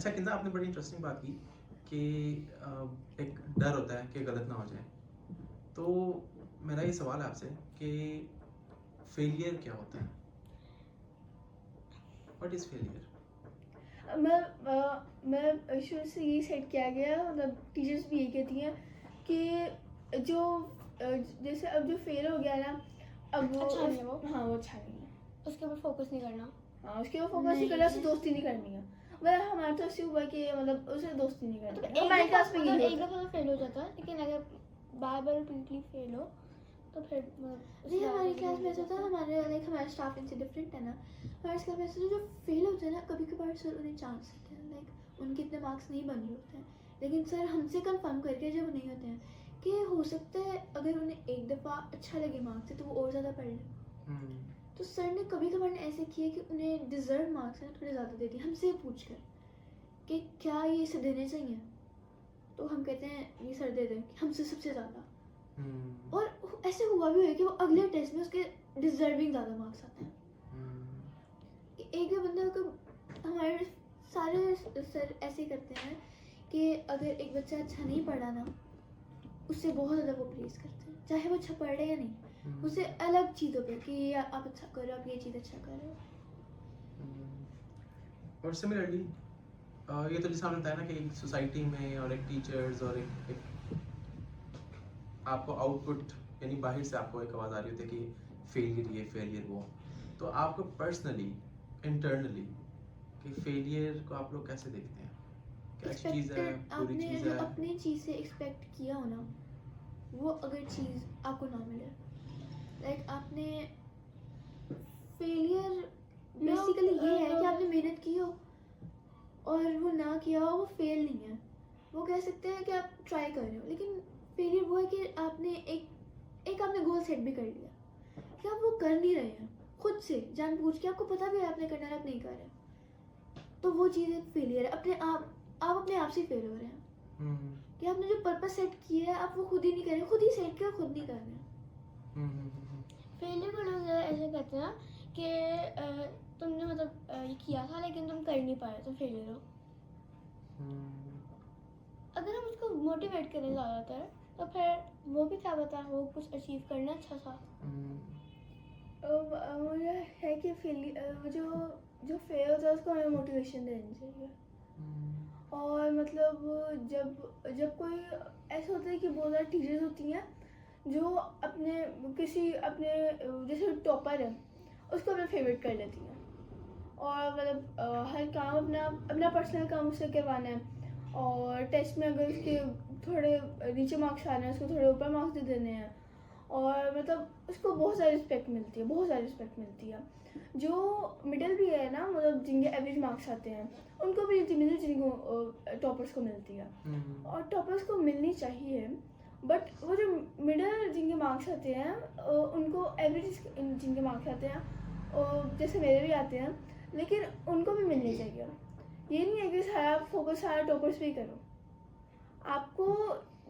अच्छा किंजा आपने बड़ी इंटरेस्टिंग बात की कि एक डर होता है कि गलत ना हो जाए। तो मेरा ये सवाल है आपसे कि फेलियर क्या होता है? What is failure? मैं शुरू से यही सेट किया गया, मतलब टीचर्स भी यही कहती हैं कि जो जैसे अब जो फेल हो गया ना, अब वो अच्छा नहीं है वो। हाँ वो अच्छा नहीं है। उसके ऊपर फोकस नहीं करना। हाँ उसके ऊपर फोकस नहीं करना, उससे दोस्ती नहीं करनी है। मतलब हमारे तो ऐसे हुआ कि मतलब उसे दोस्ती नहीं करनी है। हमारे क्लास में यही एक होता दफा तो फेल हो जाता है, लेकिन अगर बार बार रिपीटली फेल हो तो फिर नहीं, हमारी क्लास में ऐसा था, हमारा स्टाफ इनसे डिफरेंट है ना। हमारे क्लास में ऐसा जो फेल होते हैं ना, कभी कभार सर उन्हें चांस देते हैं, लाइक उनके इतने मार्क्स नहीं बन रहे होते हैं, लेकिन सर हमसे कंफर्म करके जब नहीं होते हैं कि हो सकता है अगर उन्हें एक दफ़ा अच्छा लगे मार्क्स से तो वो और ज़्यादा पढ़ लें। तो सर ने कभी कभार ऐसे किया कि उन्हें डिज़र्व मार्क्स हैं थोड़े ज़्यादा दे दिए, हमसे पूछ कर कि क्या ये इसे देने चाहिए। तो हम कहते हैं ये सर दे दें, हमसे सबसे ज़्यादा। और ऐसे हुआ भी है कि वो अगले टेस्ट में उसके डिजर्विंग ज़्यादा मार्क्स आते हैं। कि एक भी बंदा को, हमारे सारे सर ऐसे करते हैं कि अगर एक बच्चा अच्छा नहीं पढ़ा ना, उससे बहुत ज़्यादा वो प्रेज करते हैं, चाहे वो अच्छा पढ़ रहे या नहीं, उससे अलग चीज़ों पे कि आप अच्छा कर रहे हो, आप ये चीज़ अच्छा कर रहे हो। और सिमिलरली ये तो जैसे आपने बताया ना कि एक सोसाइटी में और एक टीचर्स और एक आपको आउटपुट यानी बाहर से आपको एक आवाज़ आ रही होती है कि फेलियर ये फेलियर वो। तो आपको पर्सनली इंटरनली कि फेलियर को आप लोग कैसे देखते हैं? क्या अच्छी चीज़ है, एक्सपेक्टेड, बुरी आपने चीज़ जो है? अपनी चीज़ से एक्सपेक्ट किया हो ना, वो अगर चीज़ आपको ना मिले, लाइक आपने फेलियर बेसिकली ये है कि आपने मेहनत की हो और वो ना किया हो, वो फेल नहीं है। वो कह सकते हैं कि आप ट्राई कर रहे हो, लेकिन फेलियर वो है कि आपने एक आपने गोल सेट भी कर लिया कि आप वो कर नहीं रहे हैं खुद से जानबूझ के, आपको पता भी है आपने करना है, आप नहीं कर रहे, तो वो चीज़ एक फेलियर है। आप अपने आप से फेल हो रहे हैं कि आपने जो पर्पस सेट किया है आप वो खुद ही नहीं कर रहे, खुद ही सेट किया, खुद नहीं कर रहे हैं। फेलियर को लोग ऐसे कहते हैं कि तुमने मतलब ये किया था लेकिन तुम कर नहीं पाए तो फेलियर हो। अगर हम उसको मोटिवेट करें ज़्यादातर तो फिर वो भी क्या बता, वो कुछ अचीव करना अच्छा था। मुझे है कि जो फेल होता है उसको हमें मोटिवेशन देनी चाहिए। और मतलब जब जब कोई ऐसा होता है कि बहुत ज़्यादा टीचर्स होती हैं जो अपने जैसे टॉपर है उसको अपना फेवरेट कर लेती हैं, और मतलब हर काम अपना पर्सनल काम उससे करवाना है, और टेस्ट में अगर उसके थोड़े नीचे मार्क्स आ रहे हैं उसको थोड़े ऊपर मार्क्स दे देने हैं, और मतलब उसको बहुत सारी रिस्पेक्ट मिलती है। जो मिडिल भी है ना, मतलब जिनके एवरेज मार्क्स आते हैं उनको भी इतनी मिलती जिनको टॉपर्स को मिलती है, और टॉपर्स को मिलनी चाहिए। बट वो जो मिडिल जिनके मार्क्स आते हैं उनको एवरेज जिनके मार्क्स आते हैं जैसे मेरे भी आते हैं, लेकिन उनको भी मिलनी चाहिए। ये नहीं है कि सारा फोकस सारा टॉपर्स पे ही करो। आपको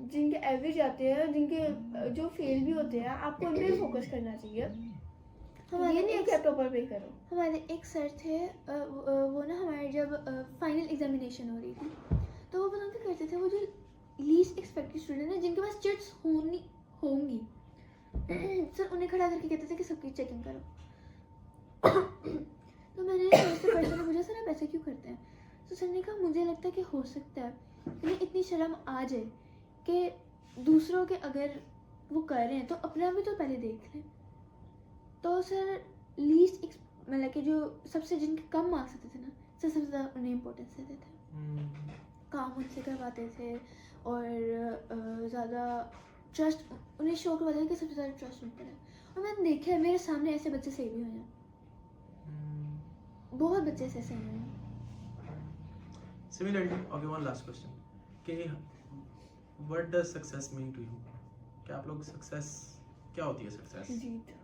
जिनके एवरेज आते हैं, जिनके जो फेल भी होते हैं, आपको उन पे फोकस करना चाहिए। ये नहीं है कि आप टॉपर पे ही करो। हमारे एक सर थे, वो ना हमारे जब फाइनल एग्जामिनेशन हो रही थी तो वो पता क्या करते थे, वो जो लीस्ट एक्सपेक्टेड स्टूडेंट है जिनके पास चिट्स होंगी सर उन्हें खड़ा करके कहते थे कि सबकी चेकिंग करो। तो मैंने सर से पर्सन ने पूछा, सर आप ऐसा क्यों करते हैं? तो सर ने कहा मुझे लगता है कि हो सकता है उन्हें इतनी शर्म आ जाए कि दूसरों के अगर वो कर रहे हैं तो अपना भी तो पहले देख लें। तो सर लीस्ट मतलब कि जो सबसे जिनके कम मार्क्स आते थे ना, सर सबसे ज़्यादा उन्हें इम्पोर्टेंस देते थे, काम उनसे करवाते थे, और ज़्यादा ट्रस्ट उन्हें शो करवाते थे कि सबसे ज़्यादा ट्रस्ट उन पर है। और मैंने देखा है मेरे सामने ऐसे बच्चे सही भी हुए हैं, बहुत बच्चे ऐसे सही हुए हैं। Similarly, okay, one last question. कि what does success mean to you? क्या आप लोग सक्सेस क्या होती है सक्सेस? जीत।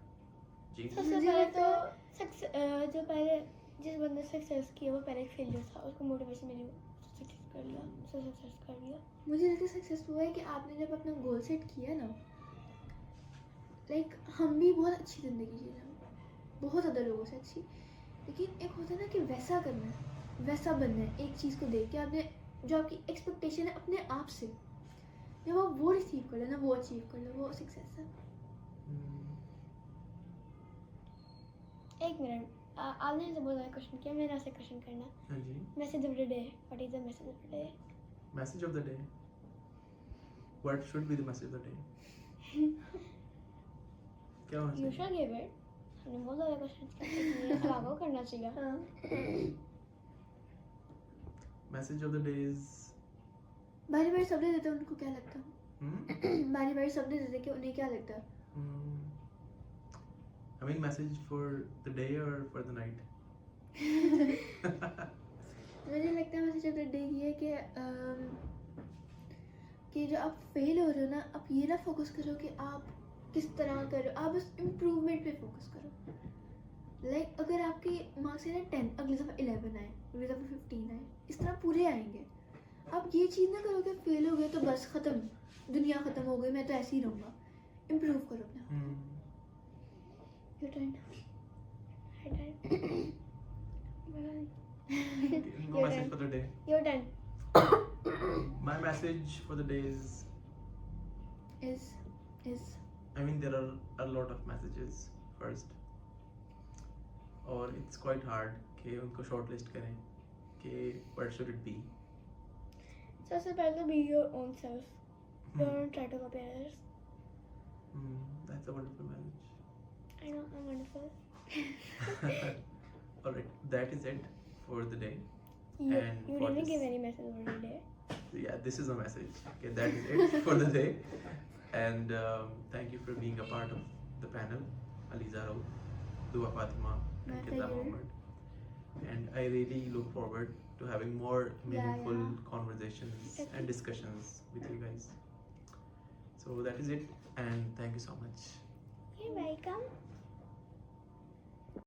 सबसे पहले तो जो पहले जिस बंदे ने सक्सेस किया वो पहले एक फेलियर था, उसको मोटिवेशन मिली, सक्सेस कर लिया। मुझे लगता है सक्सेस वो है कि आपने जब अपना गोल सेट किया ना, लाइक हम भी बहुत अच्छी ज़िंदगी जी रहे हैं, बहुत ज़्यादा लोगों से अच्छी, लेकिन एक होता है ना कि वैसा करना है, वैसा बनना है एक चीज़ को देख के। आपने जो आपकी एक्सपेक्टेशन है अपने आप से, जब आप वो रिसीव कर लो ना, वो अचीव कर लो, वो सक्सेस है। एक मिनट, आपने से बहुत क्वेश्चन किया, मैंने आपसे क्वेश्चन करना। हाँ जी, message of the day, what is the message of the day? Message of the day, what should be the message of the day? क्या होना यू चाहिए? Should give it. हमने बहुत ज़्यादा क्वेश्चन किए, अब आपको करना चाहिए। हाँ message of the day is बारी बारी शब्द देते हैं, उनको क्या लगता है? बारी बारी शब्द देते कि उन्हें क्या लगता है? I mean message for the day or for the night? मुझे लगता है मैसेज ऑफ द डे ये है कि जो आप फेल हो रहे हो ना, आप ये ना फोकस करो कि आप किस तरह कर रहे हो, आप बस इम्प्रूवमेंट पे फोकस करो। लाइक अगर आपके मार्क्स है ना 10, अगली दफ़ा 11 आए, अगली दफ़ा 15 आए, इस तरह पूरे आएंगे। आप ये चीज़ ना करो कि फेल हो गए तो बस ख़त्म, दुनिया ख़त्म हो गई, मैं तो ऐसे ही रहूँगा। इम्प्रूव करो अपना। Your turn. No message for the day. Your turn. My message for the day is, Is I mean there are a lot of messages first, और it's quite hard कि उनको shortlist करें कि what should it be. सबसे पहले तो be your own self. Don't try to copy others. That's a wonderful message. I know, I'm wonderful. Alright, that is it for the day. You And for didn't this- give any message over the day. Yeah, this is a message. Okay, that is it for the day. And thank you for being a part of the panel, Aliza Rao, Dua Fatima, and My Kita pleasure. Mohammed. And I really look forward to having more meaningful yeah. conversations and discussions with you guys. So that is it, and thank you so much. You're welcome.